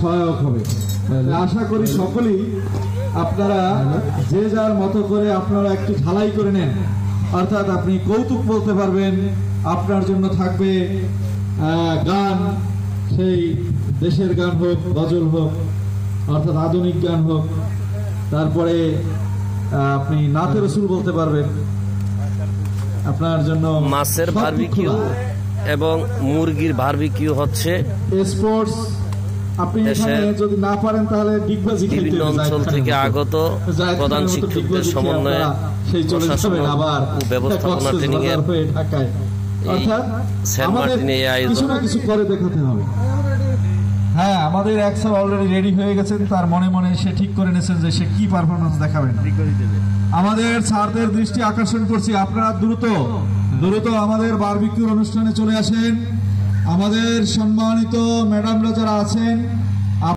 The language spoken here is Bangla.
সহায়ক হবে। আশা করি সকলেই আপনারা যে যার মতো করে আপনারা একটু ঝালাই করে নেন, অর্থাৎ আপনি কৌতুক বলতে পারবেন, আপনার জন্য থাকবে গান, সেই দেশের গান হোক, গজল হোক, অর্থাৎ আধুনিক গান হোক, তারপরে আপনি নাতে রসুল বলতে পারবেন। আপনার জন্য মাছের বারবিকিউ এবং মুরগির বারবিকিউ হচ্ছে। স্পোর্টস আপনি এখানে যদি না পারেন তাহলে ডিগবাজি খেলতে বিভিন্ন অঞ্চল থেকে আগত প্রধান শিক্ষকদের সমন্বয়ে সেই চলে যাবেন আবার ব্যবস্থাপনা ট্রেনিং এর ঢাকায়। অর্থাৎ আমাদের কিছু না কিছু করে দেখাতে হবে। হ্যাঁ, আমাদের এক স্যার অলরেডি রেডি হয়ে গেছেন, তার মনে মনে সে ঠিক করে নিয়েছেন যে সে কি পারফরমেন্স দেখাবেন। আমাদের স্যারদের দৃষ্টি আকর্ষণ করছি, আপনারা দ্রুত আমাদের বারবিকিউর অনুষ্ঠানে চলে আসেন। আমাদের সম্মানিত ম্যাডামরা যারা আছেন